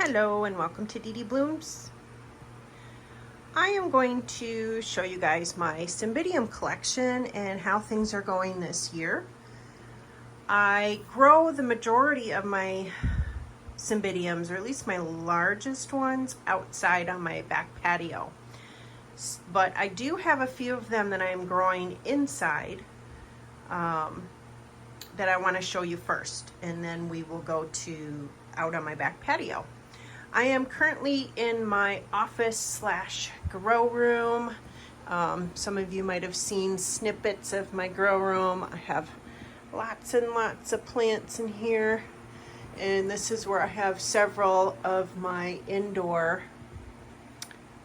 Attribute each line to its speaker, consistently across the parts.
Speaker 1: Hello and welcome to Dee Dee Blooms. I am going to show you guys my Cymbidium collection and how things are going this year. I grow the majority of my Cymbidiums, or at least my largest ones, outside on my back patio. But I do have a few of them that I am growing inside that I want to show you first, and then we will go to out on my back patio. I am currently in my office slash grow room. Some of you might have seen snippets of my grow room. I have lots and lots of plants in here, and this is where I have several of my indoor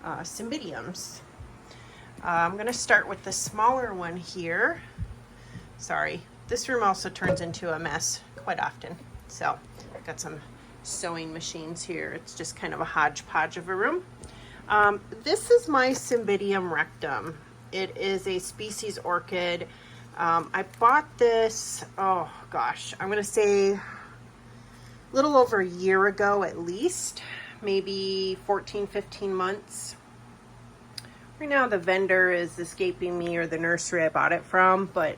Speaker 1: Cymbidiums. I'm going to start with the smaller one here. Sorry, this room also turns into a mess quite often. So I've got some sewing machines here. It's just kind of a hodgepodge of a room. This is my Cymbidium Rectum. It is a species orchid. I bought this, oh gosh, I'm going to say a little over a year ago at least, maybe 14, 15 months. Right now the vendor is escaping me, or the nursery I bought it from, but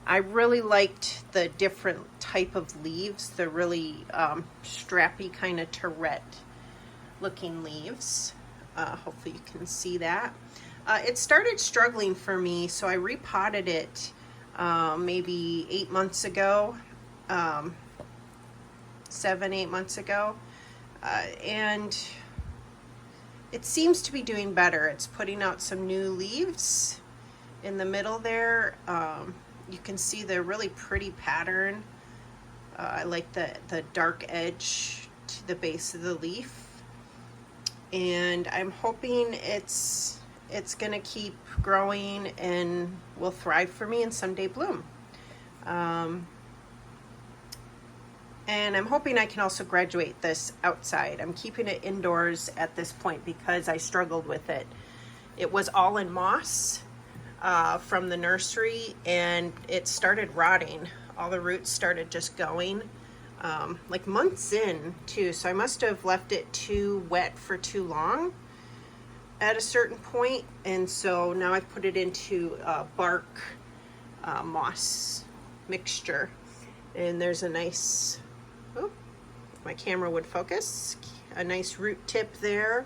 Speaker 1: I really liked the different type of leaves, the really strappy kind of Tourette looking leaves. Hopefully you can see that. It started struggling for me, so I repotted it maybe 8 months ago, 7, 8 months ago, and it seems to be doing better. It's putting out some new leaves in the middle there. You can see the really pretty pattern. I like the dark edge to the base of the leaf, and I'm hoping it's gonna keep growing and will thrive for me and someday bloom. And I'm hoping I can also graduate this outside. I'm keeping it indoors at this point because I struggled with it. It was all in moss from the nursery, and it started rotting. All the roots started just going like months in too, so I must have left it too wet for too long at a certain point, and so now I've put it into bark moss mixture, and there's a nice, oh, if my camera would focus, a nice root tip there.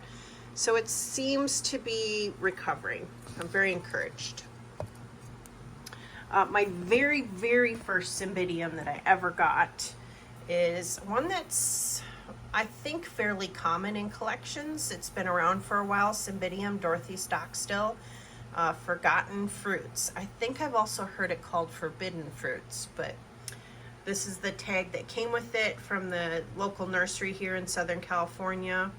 Speaker 1: So it seems to be recovering. I'm very encouraged. My very, very first Cymbidium that I ever got is one that's, I think, fairly common in collections. It's been around for a while, Cymbidium Dorothy Stockstill, Forgotten Fruits. I think I've also heard it called Forbidden Fruits, but this is the tag that came with it from the local nursery here in Southern California.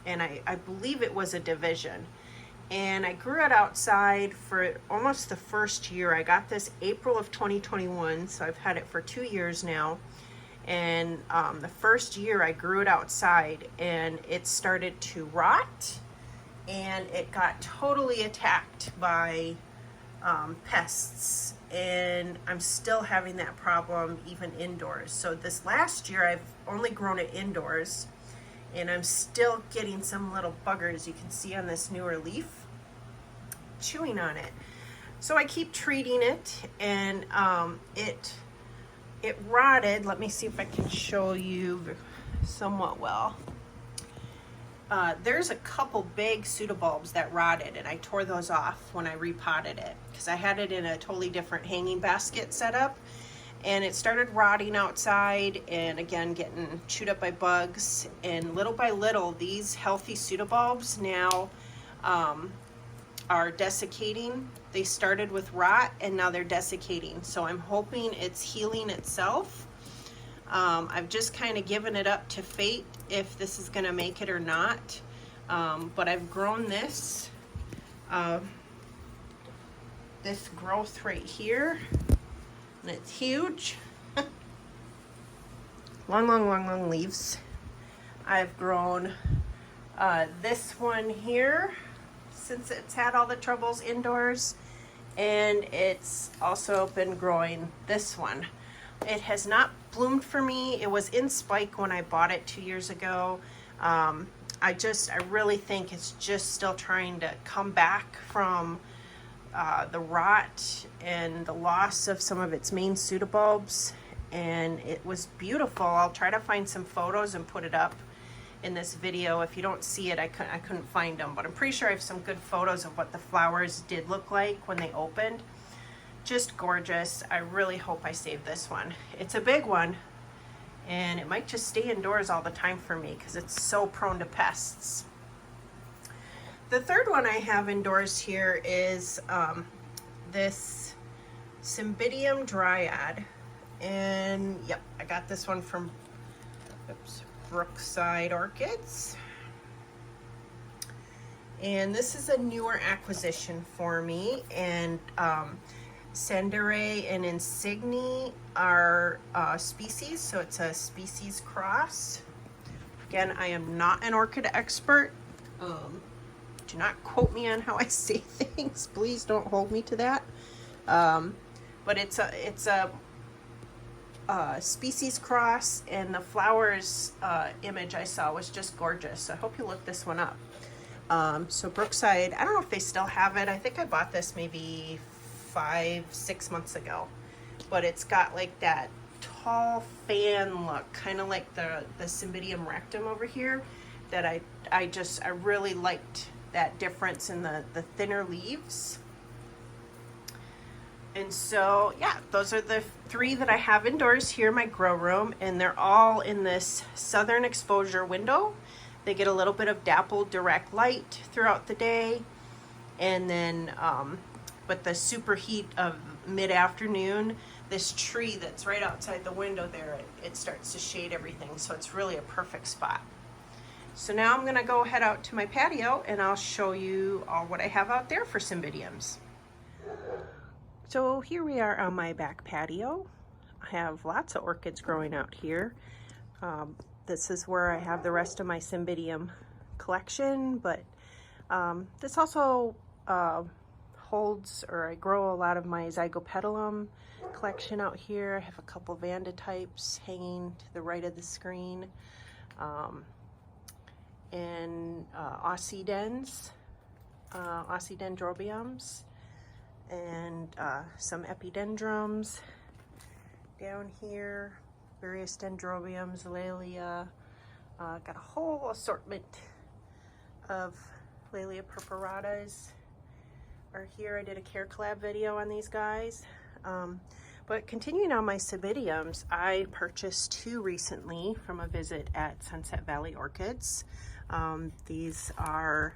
Speaker 1: And I believe it was a division. And I grew it outside for almost the first year. I got this April of 2021, so I've had it for 2 years now. And the first year I grew it outside, and it started to rot, and it got totally attacked by pests. And I'm still having that problem even indoors. So this last year I've only grown it indoors, and I'm still getting some little buggers you can see on this newer leaf chewing on it. So I keep treating it, and it rotted. Let me see if I can show you somewhat well. There's a couple big pseudobulbs that rotted, and I tore those off when I repotted it because I had it in a totally different hanging basket setup, and it started rotting outside and again getting chewed up by bugs. And little by little, these healthy pseudobulbs now are desiccating. They started with rot and now they're desiccating, so I'm hoping it's healing itself. I've just kind of given it up to fate if this is going to make it or not, but I've grown this growth right here, and it's huge. long leaves. I've grown this one here since it's had all the troubles indoors, and it's also been growing this one. It has not bloomed for me. It was in spike when I bought it 2 years ago. I really think it's just still trying to come back from the rot and the loss of some of its main pseudobulbs, and it was beautiful. I'll try to find some photos and put it up in this video. If you don't see it, I couldn't find them, but I'm pretty sure I have some good photos of what the flowers did look like when they opened. Just gorgeous. I really hope I save this one. It's a big one, and it might just stay indoors all the time for me because it's so prone to pests. The third one I have indoors here is this Cymbidium Dryad, and yep, I got this one from Brookside Orchids, and this is a newer acquisition for me, and sanderae and insigne are species, so it's a species cross. Again, I am not an orchid expert. Do not quote me on how I say things. Please don't hold me to that. But it's a species cross, and the flowers image I saw was just gorgeous. So I hope you look this one up. So Brookside, I don't know if they still have it. I think I bought this maybe 5-6 months ago, but it's got like that tall fan look, kind of like the Cymbidium Rectum over here, that I really liked that difference in the thinner leaves. And so yeah, those are the 3 that I have indoors here in my grow room, and they're all in this southern exposure window. They get a little bit of dappled direct light throughout the day, and then but the super heat of mid-afternoon, this tree that's right outside the window there, it starts to shade everything, so it's really a perfect spot. So now I'm gonna go head out to my patio, and I'll show you all what I have out there for Cymbidiums. So here we are on my back patio. I have lots of orchids growing out here. This is where I have the rest of my Cymbidium collection, but this also holds, or I grow a lot of my Zygopetalum collection out here. I have a couple Vanda types hanging to the right of the screen, and Oxydendrobiums, and some epidendrums down here, various dendrobiums, Laelia. Got a whole assortment of Laelia purpuratas are here. I did a care collab video on these guys. But continuing on my Cymbidiums, I purchased 2 recently from a visit at Sunset Valley Orchids. These are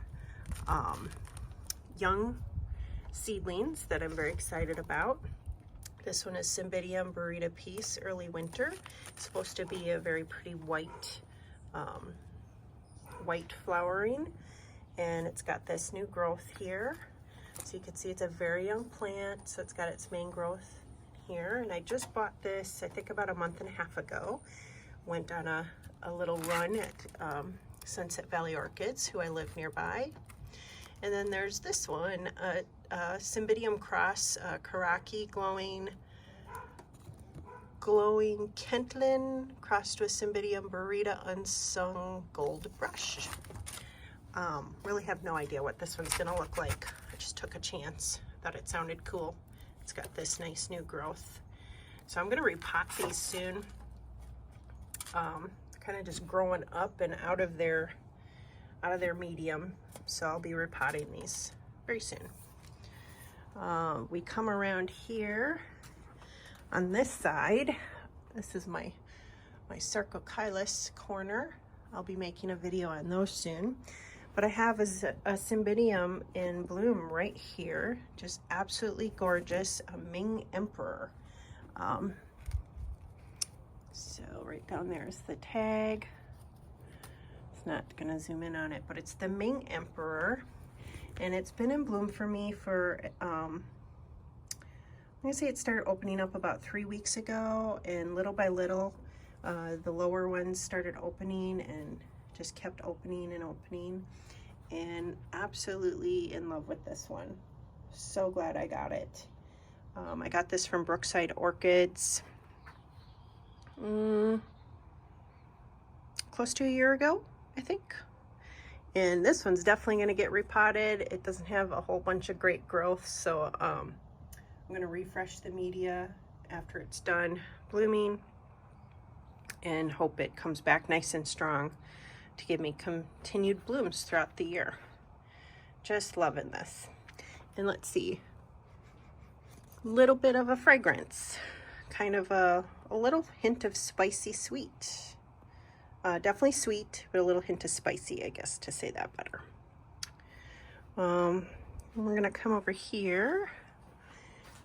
Speaker 1: young seedlings that I'm very excited about. This one is Cymbidium Barita Peace Early Winter. It's supposed to be a very pretty white, white flowering, and it's got this new growth here. So you can see it's a very young plant, so it's got its main growth here. And I just bought this, I think about a month and a half ago. Went on a little run at Sunset Valley Orchids, who I live nearby. And then there's this one, Cymbidium Cross, Coraki glowing Kentlyn crossed with Cymbidium Barita Unsung Gold Brush. Really have no idea what this one's gonna look like. I just took a chance, thought it sounded cool. It's got this nice new growth. So I'm gonna repot these soon. Kind of just growing up and out of their medium. So I'll be repotting these very soon. We come around here on this side. This is my Sarcochilus corner. I'll be making a video on those soon. But I have a Cymbidium in bloom right here. Just absolutely gorgeous, a Ming Emperor. So right down there is the tag. It's not gonna zoom in on it, but it's the Ming Emperor. And it's been in bloom for me for, I'm gonna say it started opening up about 3 weeks ago, and little by little, the lower ones started opening and just kept opening and opening, and absolutely in love with this one. So glad I got it. I got this from Brookside Orchids. close to a year ago, I think. And this one's definitely going to get repotted. It doesn't have a whole bunch of great growth, so I'm going to refresh the media after it's done blooming and hope it comes back nice and strong to give me continued blooms throughout the year. Just loving this. And let's see, a little bit of a fragrance, kind of a little hint of spicy sweet. Definitely sweet, but a little hint of spicy, I guess, to say that better. We're gonna come over here,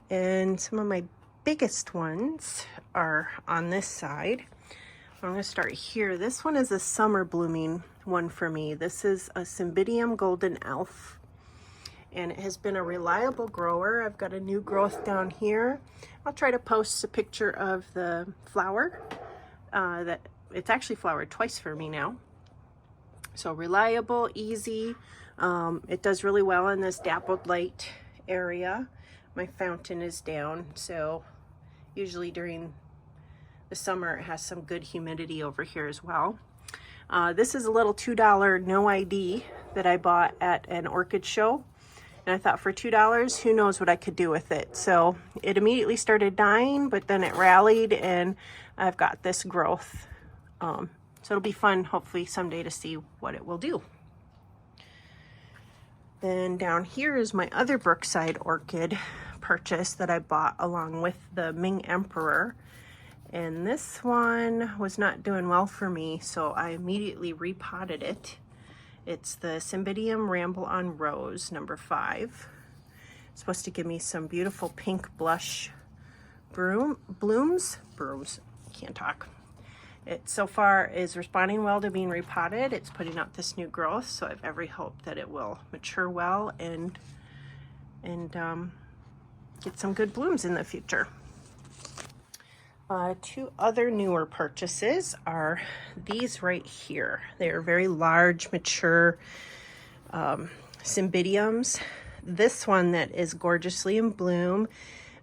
Speaker 1: and some of my biggest ones are on this side. I'm gonna start here. This one is a summer blooming one for me. This is a Cymbidium Golden Elf, and it has been a reliable grower. I've got a new growth down here. I'll try to post a picture of the flower. That it's actually flowered twice for me now. So reliable, easy. It does really well in this dappled light area. My fountain is down, so usually during the summer it has some good humidity over here as well. This is a little $2 NOID that I bought at an orchid show. And I thought for $2, who knows what I could do with it. So it immediately started dying, but then it rallied and I've got this growth. So it'll be fun, hopefully someday, to see what it will do. Then down here is my other Brookside orchid purchase that I bought along with the Ming Emperor. And this one was not doing well for me, so I immediately repotted it. It's the Cymbidium Ramble on Rose, number 5. It's supposed to give me some beautiful pink blush blooms. Can't talk. It so far is responding well to being repotted. It's putting out this new growth, so I have every hope that it will mature well and get some good blooms in the future. 2 other newer purchases are these right here. They are very large, mature Cymbidiums. This one that is gorgeously in bloom,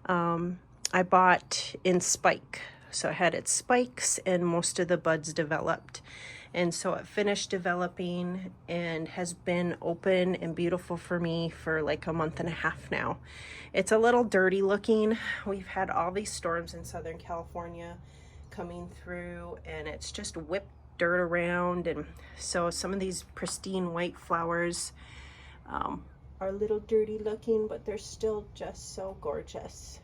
Speaker 1: I bought in spike. So it had its spikes and most of the buds developed. And so it finished developing and has been open and beautiful for me for like a month and a half now. It's a little dirty looking. We've had all these storms in Southern California coming through, and it's just whipped dirt around. And so some of these pristine white flowers are a little dirty looking, but they're still just so gorgeous.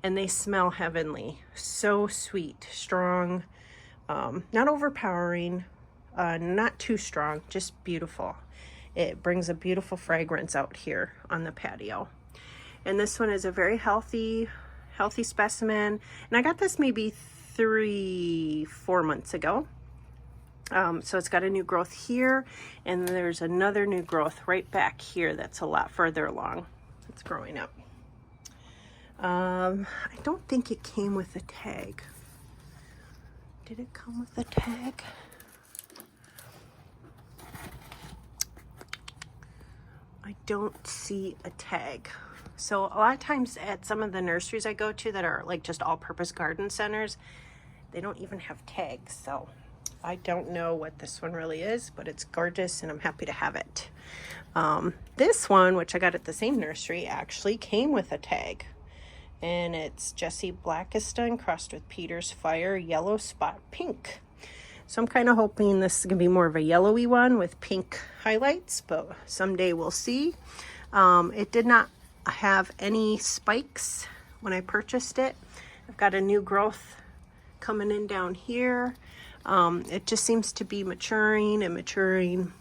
Speaker 1: And they smell heavenly. So sweet, strong, not overpowering, not too strong, just beautiful. It brings a beautiful fragrance out here on the patio. And this one is a very healthy specimen. And I got this maybe 3-4 months ago. So it's got a new growth here, and there's another new growth right back here that's a lot further along. It's growing up. I don't think it came with a tag. Did it come with a tag? I don't see a tag. So a lot of times at some of the nurseries I go to that are like just all-purpose garden centers, they don't even have tags. So I don't know what this one really is, but it's gorgeous and I'm happy to have it. This one, which I got at the same nursery, actually came with a tag. And it's Jessie Blackiston crossed with Peter's Fire Yellow Spot Pink. So I'm kind of hoping this is going to be more of a yellowy one with pink highlights, but someday we'll see. It did not have any spikes when I purchased it. I've got a new growth coming in down here. It just seems to be maturing and maturing.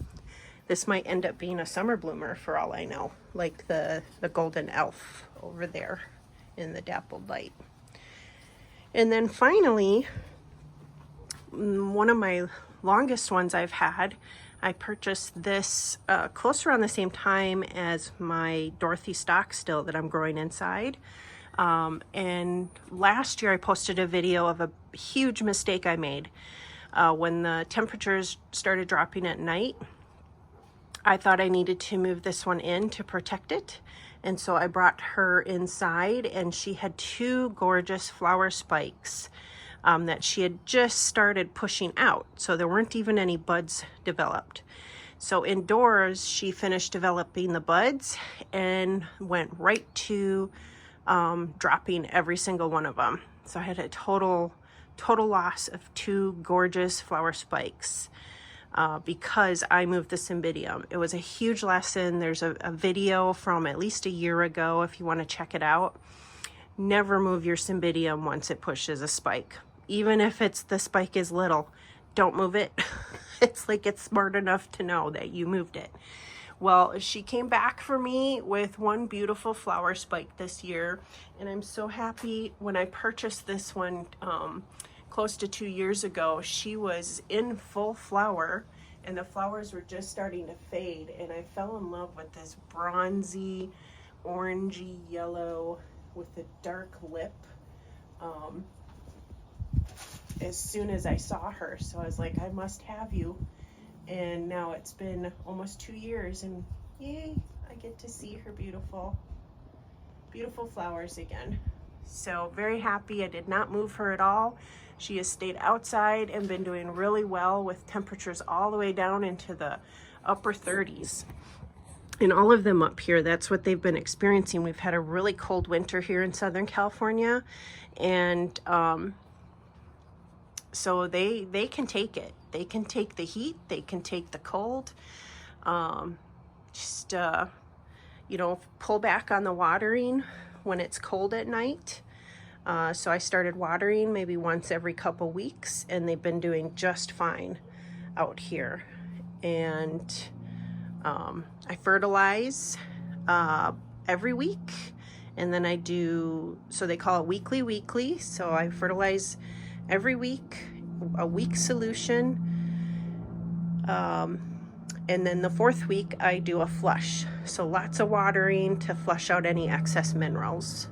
Speaker 1: This might end up being a summer bloomer for all I know, like the Golden Elf over there in the dappled light. And then finally, one of my longest ones I've had, I purchased this close around the same time as my Dorothy Stockstill that I'm growing inside. And last year I posted a video of a huge mistake I made. When the temperatures started dropping at night, I thought I needed to move this one in to protect it. And so I brought her inside, and she had 2 gorgeous flower spikes that she had just started pushing out. So there weren't even any buds developed. So indoors, she finished developing the buds and went right to dropping every single one of them. So I had a total loss of 2 gorgeous flower spikes because I moved the Cymbidium. It was a huge lesson. There's a video from at least a year ago if you want to check it out. Never move your Cymbidium once it pushes a spike. Even if the spike is little, don't move it. It's like it's smart enough to know that you moved it. Well, she came back for me with one beautiful flower spike this year, and I'm so happy. When I purchased this one close to 2 years ago, she was in full flower and the flowers were just starting to fade, and I fell in love with this bronzy, orangey yellow with a dark lip as soon as I saw her. So I was like, I must have you. And now it's been almost 2 years, and yay, I get to see her beautiful flowers again. So very happy. I did not move her at all. She has stayed outside and been doing really well with temperatures all the way down into the upper 30s. And all of them up here, that's what they've been experiencing. We've had a really cold winter here in Southern California, and so they can take it. They can take the heat, they can take the cold. You know, pull back on the watering when it's cold at night. So I started watering maybe once every couple weeks, and they've been doing just fine out here. And I fertilize every week, and then I do, so they call it weekly. So I fertilize every week, a week solution, and then the 4th week I do a flush. So lots of watering to flush out any excess minerals.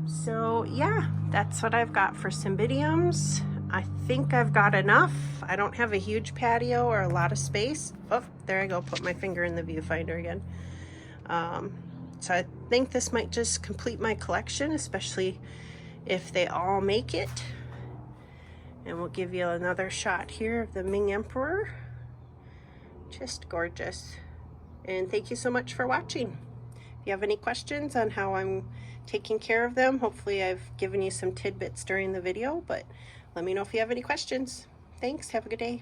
Speaker 1: So yeah, that's what I've got for Cymbidiums. I think I've got enough. I don't have a huge patio or a lot of space. Oh, there I go, put my finger in the viewfinder again. So I think this might just complete my collection, especially if they all make it. And we'll give you another shot here of the Ming Emperor. Just gorgeous. And thank you so much for watching. If you have any questions on how I'm taking care of them, hopefully I've given you some tidbits during the video, but let me know if you have any questions. Thanks, have a good day.